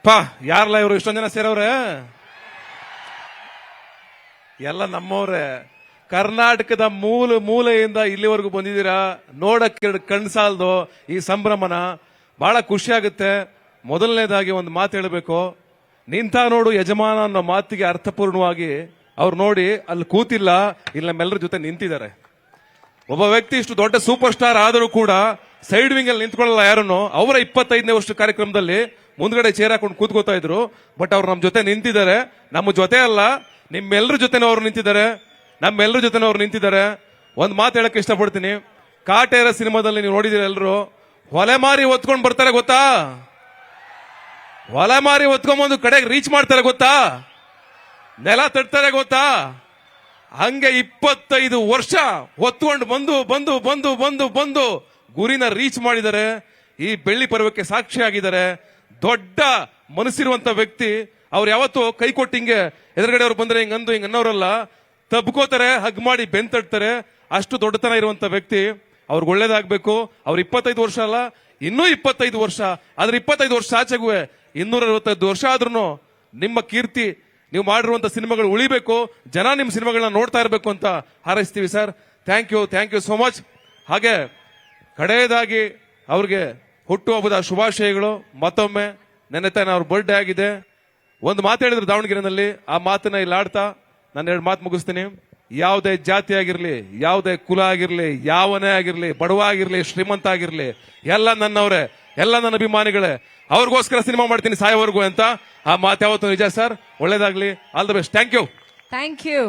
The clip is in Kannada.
ಪಾ ಯಾರಲ್ಲ ಇವರು ಇಷ್ಟೊಂದ್ ಜನ ಸೇರವ್ರೆ ಎಲ್ಲ ನಮ್ಮವ್ರೆ. ಕರ್ನಾಟಕದ ಮೂಲೆಯಿಂದ ಇಲ್ಲಿವರೆಗೂ ಬಂದಿದ್ದೀರಾ, ನೋಡಕ್ಕೆ ಕಣ್ಸಾಲ್ದು ಈ ಸಂಭ್ರಮನ. ಬಹಳ ಖುಷಿ ಆಗುತ್ತೆ. ಮೊದಲನೇದಾಗಿ ಒಂದು ಮಾತು ಹೇಳಬೇಕು, ನಿಂತ ನೋಡು ಯಜಮಾನ ಅನ್ನೋ ಮಾತಿಗೆ ಅರ್ಥಪೂರ್ಣವಾಗಿ ಅವ್ರು ನೋಡಿ ಅಲ್ಲಿ ಕೂತಿಲ್ಲ, ಇಲ್ಲಿ ನಮ್ಮೆಲ್ಲರ ಜೊತೆ ನಿಂತಿದ್ದಾರೆ. ಒಬ್ಬ ವ್ಯಕ್ತಿ ಇಷ್ಟು ದೊಡ್ಡ ಸೂಪರ್ ಸ್ಟಾರ್ ಆದರೂ ಕೂಡ ಸೈಡ್ ವಿಂಗ್ ಅಲ್ಲಿ ನಿಂತ್ಕೊಳ್ಳಲ್ಲ ಯಾರನ್ನು. ಅವರ 25ನೇ ವರ್ಷದ ಕಾರ್ಯಕ್ರಮದಲ್ಲಿ ಮುಂದ್ಗಡೆ ಚೇರ್ ಹಾಕೊಂಡು ಕೂತ್ಕೋತಾ ಇದ್ರು. ಬಟ್ ಅವ್ರು ನಮ್ಮ ಜೊತೆ ನಿಂತಿದ್ದಾರೆ. ನಮ್ಮ ಜೊತೆ ಅಲ್ಲ, ನಿಮ್ಮೆಲ್ಲರ ಜೊತೆನೂ ಅವ್ರು ನಿಂತಿದ್ದಾರೆ, ನಮ್ಮೆಲ್ಲರ ಜೊತೆನೂ ಅವ್ರು ನಿಂತಿದ್ದಾರೆ. ಒಂದು ಮಾತು ಹೇಳಕ್ ಇಷ್ಟಪಡ್ತೀನಿ. ಕಾಟೇರ ಸಿನಿಮಾದಲ್ಲಿ ನೀವು ನೋಡಿದಿರ ಎಲ್ಲರೂ, ಹೊಲೆ ಮಾರಿ ಹೊತ್ಕೊಂಡು ಬರ್ತಾರೆ ಗೊತ್ತಾ? ಹೊಲೆ ಮಾರಿ ಹೊತ್ಕೊಂಡ್ಬಂದು ಕಡೆಗೆ ರೀಚ್ ಮಾಡ್ತಾರೆ ಗೊತ್ತಾ? ನೆಲ ತಟ್ತಾರೆ ಗೊತ್ತಾ? ಹಂಗೆ 25 ವರ್ಷ ಹೊತ್ಕೊಂಡು ಬಂದು ಬಂದು ಬಂದು ಬಂದು ಬಂದು ಗುರಿನ ರೀಚ್ ಮಾಡಿದ್ದಾರೆ. ಈ ಬೆಳ್ಳಿ ಪರ್ವಕ್ಕೆ ಸಾಕ್ಷಿಯಾಗಿದ್ದಾರೆ. ದೊಡ್ಡ ಮನಸ್ಸಿರುವಂತ ವ್ಯಕ್ತಿ. ಅವ್ರು ಯಾವತ್ತೂ ಕೈ ಕೊಟ್ಟು ಹಿಂಗೆ ಎದುರುಗಡೆ ಅವ್ರು ಬಂದ್ರೆ ಹಿಂಗಂದು ಹಿಂಗ ಅನ್ನೋರಲ್ಲ, ತಬ್ಕೋತಾರೆ, ಹಗ್ ಮಾಡಿ ಬೆಂತಟ್ತಾರೆ. ಅಷ್ಟು ದೊಡ್ಡತನ ಇರುವಂತ ವ್ಯಕ್ತಿ. ಅವ್ರಿಗೆ ಒಳ್ಳೇದಾಗ್ಬೇಕು. ಅವ್ರು 25 ವರ್ಷ ಅಲ್ಲ, ಇನ್ನೂ 25 ವರ್ಷ, ಆದ್ರೆ 25 ವರ್ಷ ಆಚೆಗೂ 265 ವರ್ಷ ಆದ್ರೂ ನಿಮ್ಮ ಕೀರ್ತಿ, ನೀವು ಮಾಡಿರುವಂತ ಸಿನಿಮಾಗಳು ಉಳಿಬೇಕು, ಜನ ನಿಮ್ಮ ಸಿನಿಮಾಗಳನ್ನ ನೋಡ್ತಾ ಇರಬೇಕು ಅಂತ ಹಾರೈಸ್ತೀವಿ sir. Thank you so much. ಹಾಗೆ ಕಡೆಯದಾಗಿ ಅವ್ರಿಗೆ ಹುಟ್ಟುಹಬ್ಬದ ಶುಭಾಶಯಗಳು. ಮತ್ತೊಮ್ಮೆ ನೆನ್ನೆ ತಾನೆ ಅವ್ರ ಬರ್ಡೇ ಆಗಿದೆ. ಒಂದು ಮಾತು ಹೇಳಿದ್ರು ದಾವಣಗೆರೆನಲ್ಲಿ, ಆ ಮಾತನ್ನ ಇಲ್ಲಿ ಆಡ್ತಾ ನಾನು 2 ಮಾತು ಮುಗಿಸ್ತೀನಿ. ಯಾವುದೇ ಜಾತಿ ಆಗಿರ್ಲಿ, ಯಾವುದೇ ಕುಲ ಆಗಿರ್ಲಿ, ಯಾವನೇ ಆಗಿರ್ಲಿ, ಬಡವ ಆಗಿರ್ಲಿ, ಶ್ರೀಮಂತ ಆಗಿರ್ಲಿ, ಎಲ್ಲ ನನ್ನವರೇ, ಎಲ್ಲ ನನ್ನ ಅಭಿಮಾನಿಗಳೇ. ಅವ್ರಿಗೋಸ್ಕರ ಸಿನಿಮಾ ಮಾಡ್ತೀನಿ ಸಾಯೋವರೆಗೂ ಅಂತ. ಆ ಮಾತು ಯಾವತ್ತು ನಿಜ ಸರ್. ಒಳ್ಳೇದಾಗ್ಲಿ. All the best. Thank you.